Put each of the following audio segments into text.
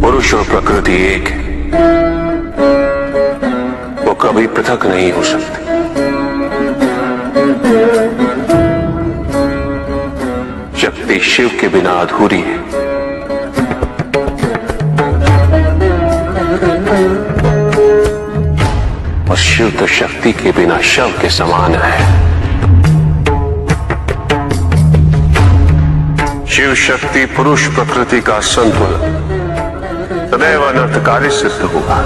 पुरुष और प्रकृति एक है, वो कभी पृथक नहीं हो सकते। शक्ति शिव के बिना अधूरी है और शिव तो शक्ति के बिना शव के समान है। शिव शक्ति पुरुष प्रकृति का संतुलन सदैव अनर्थकारी सिद्ध हुआ।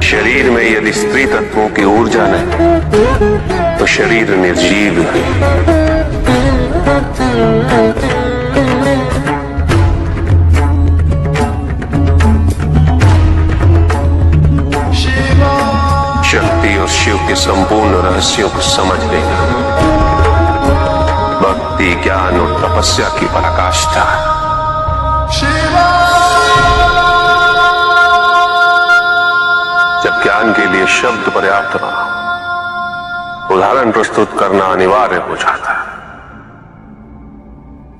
शरीर में यदि स्त्री तत्वों की ऊर्जा नहीं तो शरीर निर्जीव है। शक्ति और शिव के संपूर्ण रहस्यों को समझ लेना भक्ति, ज्ञान और तपस्या की पराकाष्ठा है। जब ज्ञान के लिए शब्द पर्याप्त ना हो, उदाहरण प्रस्तुत करना अनिवार्य हो जाता है,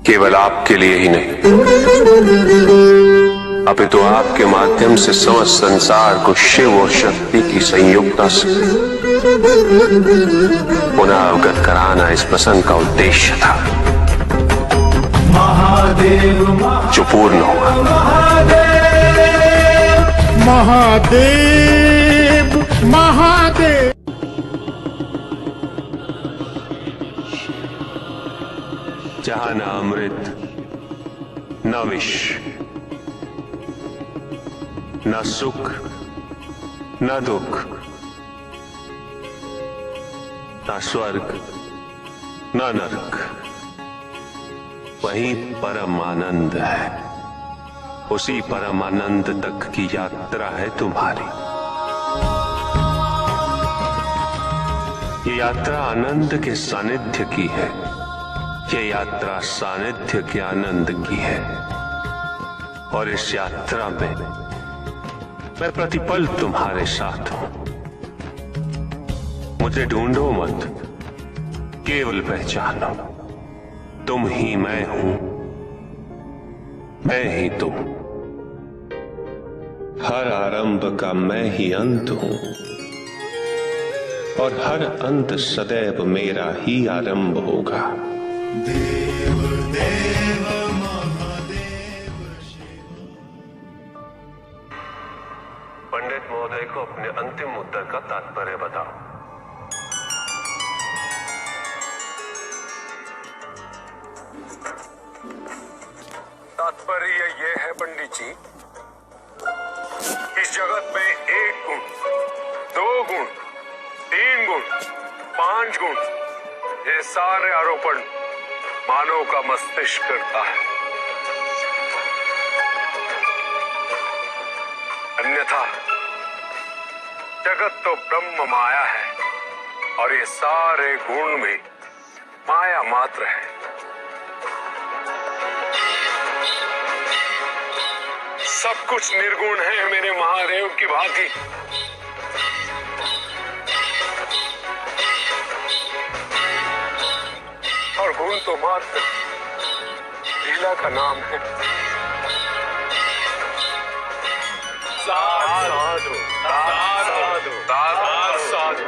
केवल आपके लिए ही नहीं अपितु आपके माध्यम से समस्त संसार को शिव और शक्ति की संयुक्ता से पुनः अवगत कराना इस प्रसंग का उद्देश्य था, जो पूर्ण हुआ। महादेव महादेव। जहां न अमृत न विष, न सुख न दुख, न स्वर्ग न नरक, वही परम आनंद है। उसी परम आनंद तक की यात्रा है तुम्हारी। ये यात्रा आनंद के सानिध्य की है, ये यात्रा सानिध्य के आनंद की है। और इस यात्रा में मैं प्रतिपल तुम्हारे साथ हूं। मुझे ढूंढो मत, केवल पहचानो, तुम ही मैं हूं, मैं ही तुम। हर आरंभ का मैं ही अंत हूं और हर अंत सदैव मेरा ही आरंभ होगा। देव देव महादेव शिव। पंडित महोदय को अपने अंतिम उत्तर का तात्पर्य बताओ। तात्पर्य ये है पंडित जी, इस जगत में एक गुण, दो गुण, तीन गुण, पांच गुण, ये सारे आरोपण मानव का मस्तिष्क करता है। अन्यथा जगत तो ब्रह्म माया है और ये सारे गुण भी माया मात्र है। सब कुछ निर्गुण है मेरे महादेव की भांति। और गुण तो मात्र लीला का नाम है। साधु साधु साधु।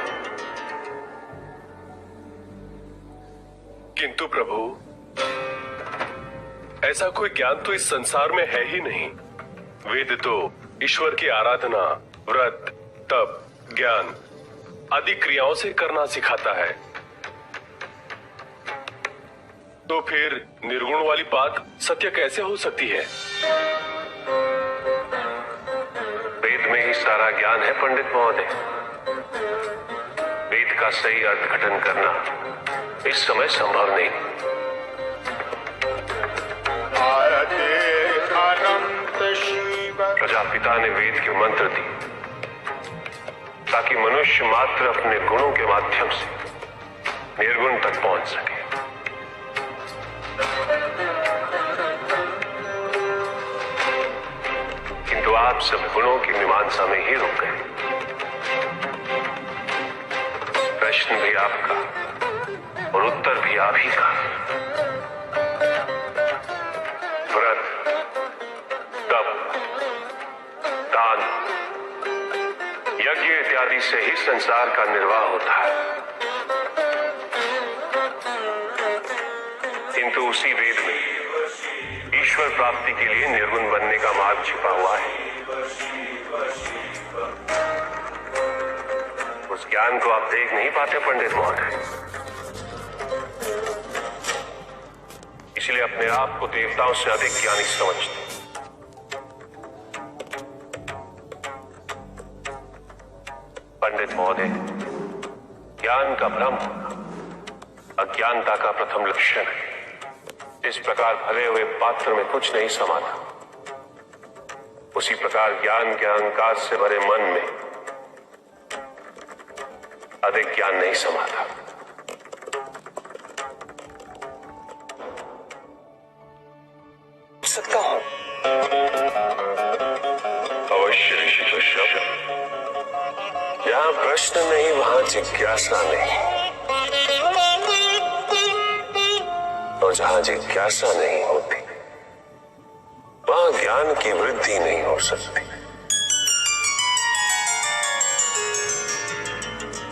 किंतु प्रभु, ऐसा कोई ज्ञान तो इस संसार में है ही नहीं। वेद तो ईश्वर की आराधना, व्रत, तप, ज्ञान आदि क्रियाओं से करना सिखाता है। तो फिर निर्गुण वाली बात सत्य कैसे हो सकती है? वेद में ही सारा ज्ञान है पंडित महोदय। वेद का सही अर्थघटन करना इस समय संभव नहीं। प्रजापिता ने वेद के मंत्र दी ताकि मनुष्य मात्र अपने गुणों के माध्यम से निर्गुण तक पहुंच सके। किंतु आप सब गुणों की मीमांसा में ही रुक गए। प्रश्न भी आपका और उत्तर भी आप ही का। व्रत, इत्यादि से ही संसार का निर्वाह होता है, किंतु उसी वेद में ईश्वर प्राप्ति के लिए निर्गुण बनने का मार्ग छिपा हुआ है। उस ज्ञान को आप देख नहीं पाते पंडित महोदय, इसलिए अपने आप को देवताओं से अधिक ज्ञानी समझते। पंडित महोदय, ज्ञान का भ्रम अज्ञानता का प्रथम लक्षण है। इस प्रकार भरे हुए पात्र में कुछ नहीं समाता, उसी प्रकार ज्ञान के अहंकार से भरे मन में अधिक ज्ञान नहीं समाता। सकता हूं? अवश्य ऋषि कश्यप, जहां प्रश्न नहीं वहां जिज्ञासा नहीं, और जहां जिज्ञासा नहीं होती वहां ज्ञान की वृद्धि नहीं हो सकती।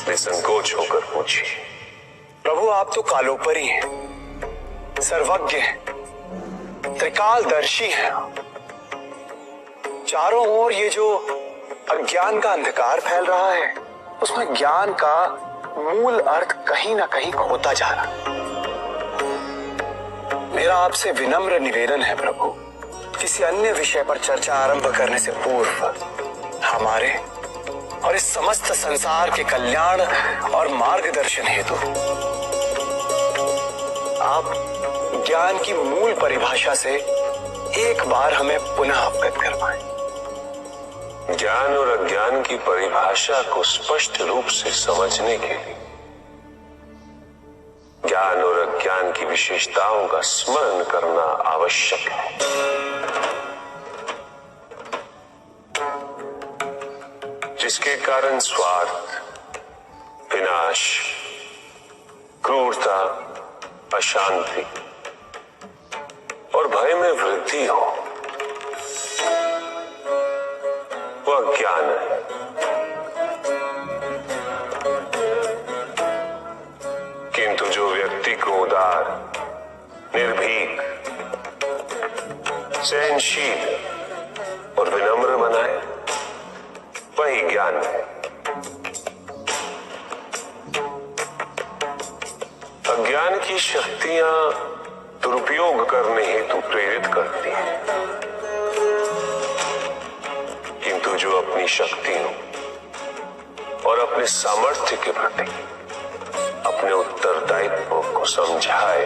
निसंकोच होकर पूछिए। प्रभु, आप तो कालोपरी हैं, सर्वज्ञ हैं, त्रिकालदर्शी हैं। चारों ओर ये जो अज्ञान का अंधकार फैल रहा है, उसमें ज्ञान का मूल अर्थ कहीं ना कहीं खोता जा रहा है। मेरा आपसे विनम्र निवेदन है प्रभु, किसी अन्य विषय पर चर्चा आरंभ करने से पूर्व हमारे और इस समस्त संसार के कल्याण और मार्गदर्शन हेतु आप ज्ञान की मूल परिभाषा से एक बार हमें पुनः अवगत करवाएं। ज्ञान और अज्ञान की परिभाषा को स्पष्ट रूप से समझने के लिए ज्ञान और अज्ञान की विशेषताओं का स्मरण करना आवश्यक है। जिसके कारण स्वार्थ, विनाश, क्रूरता, अशांति और भय में वृद्धि हो, वह अज्ञान है। किंतु जो व्यक्ति को उदार, निर्भीक, सहनशील और विनम्र बनाए, वही ज्ञान है। अज्ञान की शक्तियां दुरुपयोग करने हेतु प्रेरित करती हैं, किंतु जो अपनी शक्तियों और अपने सामर्थ्य के प्रति अपने उत्तरदायित्व को समझाए,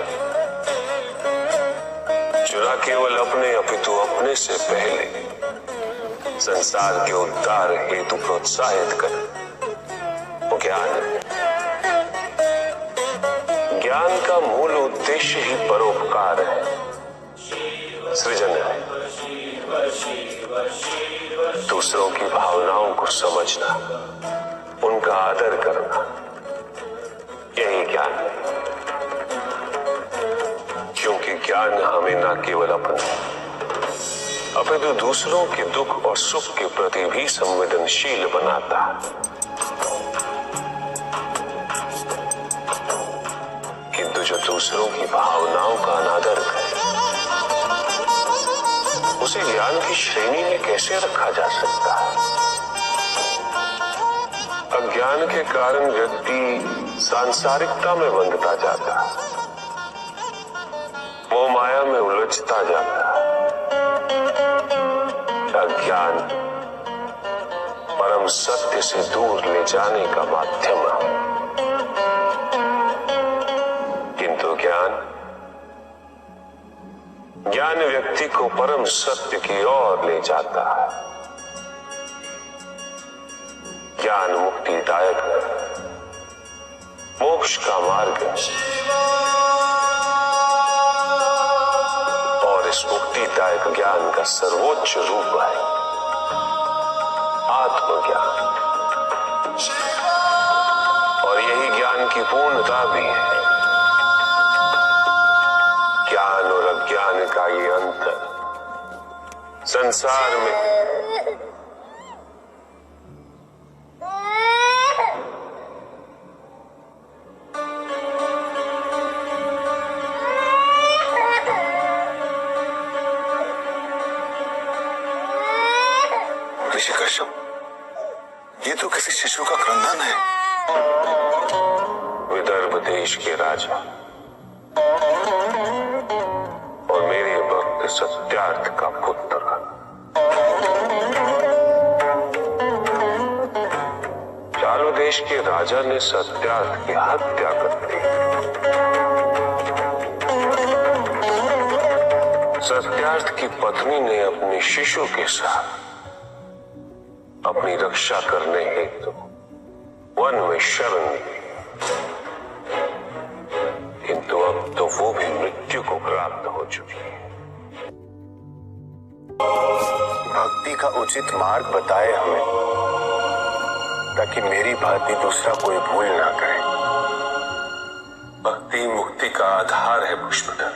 जो न केवल अपने अपितु अपने से पहले संसार के उद्धार हेतु प्रोत्साहित कर, वो ज्ञान है। ज्ञान का मूल उद्देश्य ही परोपकार है, सृजन है। दूसरों की भावनाओं को समझना, उनका आदर करना, यही ज्ञान है। क्योंकि ज्ञान हमें न केवल अपने अपितु दूसरों के दुख और सुख के प्रति भी संवेदनशील बनाता है। किंतु जो दूसरों की भावनाओं का अनादर करे, उसे ज्ञान की श्रेणी में कैसे रखा जा सकता है? अज्ञान के कारण व्यक्ति सांसारिकता में बंधता जाता है, मोह माया में उलझता जाता है। अज्ञान परम सत्य से दूर ले जाने का माध्यम है, किंतु ज्ञान व्यक्ति को परम सत्य की ओर ले जाता है। ज्ञान मुक्तिदायक है, मोक्ष का मार्ग है, और इस मुक्तिदायक ज्ञान का सर्वोच्च रूप है आत्मज्ञान, और यही ज्ञान की पूर्णता भी है। ज्ञान और अज्ञान का ये अंतर संसार में केशव, ये तो किसी शिशु का क्रंदन है। विदर्भ देश के राजा और मेरे भक्त सत्यार्थ का पुत्र चालू देश के राजा ने सत्यार्थ की हत्या कर दी। सत्यार्थ की पत्नी ने अपने शिशु के साथ अपनी रक्षा करने हेतु वन में शरण ली, किंतु अब तो वो भी मृत्यु को प्राप्त हो चुकी है। भक्ति का उचित मार्ग बताए हमें, ताकि मेरी भांति दूसरा कोई भूल ना करे। भक्ति मुक्ति का आधार है पुष्पधर,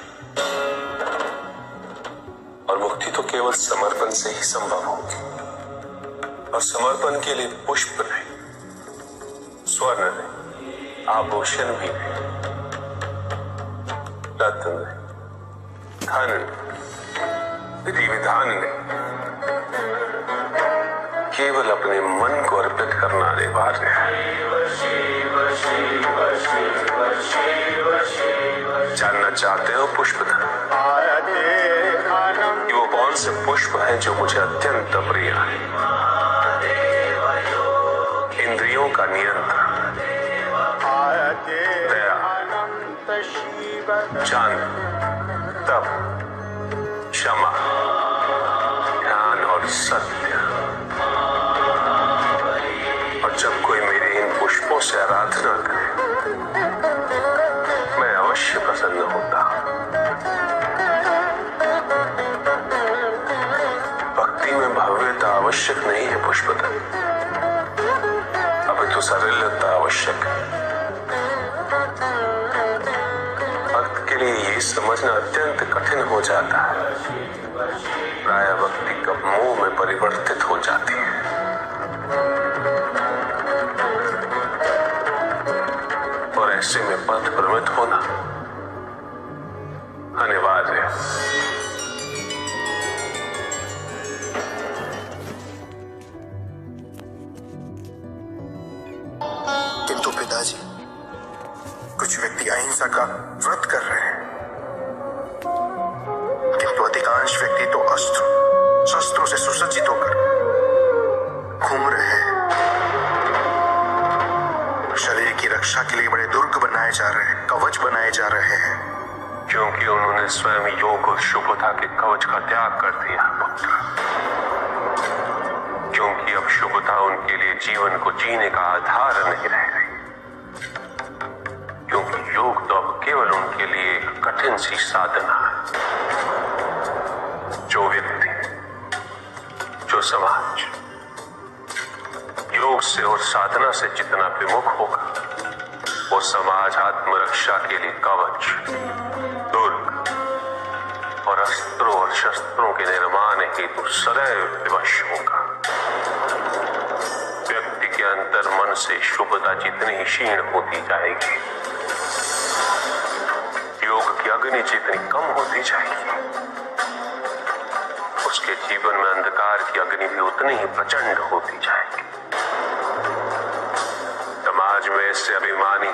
और मुक्ति तो केवल समर्पण से ही संभव होगी। और समर्पण के लिए पुष्प नहीं, स्वर्ण नहीं, आभूषण भी नहीं, रत्न नहीं, धन नहीं, विधि विधान नहीं, केवल अपने मन को अर्पित करना अनिवार्य है। जानना चाहते हो पुष्पधर कि वो कौन से पुष्प हैं जो मुझे अत्यंत प्रिय है? इंद्रियों का नियंत्रण, दया, शांति, तप, क्षमा, ध्यान और सत्य। और जब कोई मेरे इन पुष्पों से आराधना करे, मैं अवश्य प्रसन्न होता। भक्ति में भव्यता आवश्यक नहीं है पुष्पधर, अपितु सरलता आवश्यक है। भक्त के लिए ये समझना अत्यंत कठिन हो जाता है। प्रायः भक्ति कब मोह में परिवर्तित हो जाती है। और ऐसे में पथ भ्रमित होना अनिवार्य है। किंतु पिताजी, कुछ व्यक्ति अहिंसा का व्रत कर रहे हैं, किंतु अधिकांश व्यक्ति तो अस्त्र शस्त्रों से सुसज्जित होकर घूम रहे हैं। शरीर की रक्षा के लिए बड़े दुर्ग बनाए जा रहे हैं, कवच बनाए जा रहे हैं, क्योंकि उन्होंने स्वयं योग और शुभता के कवच का त्याग कर दिया पुत्र। क्योंकि अब शुभता उनके लिए जीवन को जीने का आधार नहीं रह गई। क्योंकि योग तो अब केवल उनके लिए एक कठिन सी साधना है। जो व्यक्ति, जो समाज योग से और साधना से जितना विमुख होगा, वो समाज आत्मरक्षा के लिए कवच, दुर्ग और अस्त्रों और शस्त्रों के निर्माण हेतु सदैव विवश होगा। व्यक्ति के अंतर मन से शुभता जितनी ही क्षीण होती जाएगी, योग की अग्नि जितनी कम होती जाएगी, उसके जीवन में अंधकार की अग्नि भी उतनी ही प्रचंड होती जाएगी। समाज में ऐसे अभिमानी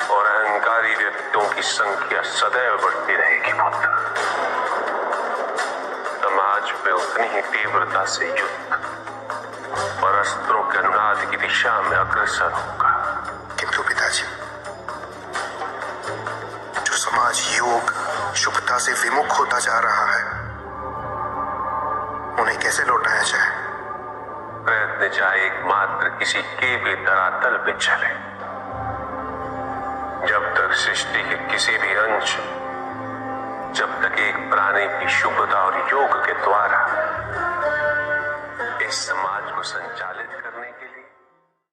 और अहंकारी व्यक्तियों की संख्या सदैव बढ़ती रहेगी पुत्र। समाज में उतनी ही तीव्रता से युद्ध और अस्त्रों के अनुनाद की दिशा में अग्रसर होगा। किंतु पिताजी, जो समाज योग शुभता से विमुख होता जा रहा है, उन्हें कैसे लौटाया जाए? प्रयत्न चाहे एकमात्र किसी के भी धरातल पे चले। जब तक सृष्टि के किसी भी अंश, जब तक एक प्राणी की शुभता और योग के द्वारा इस समाज को संचालित करना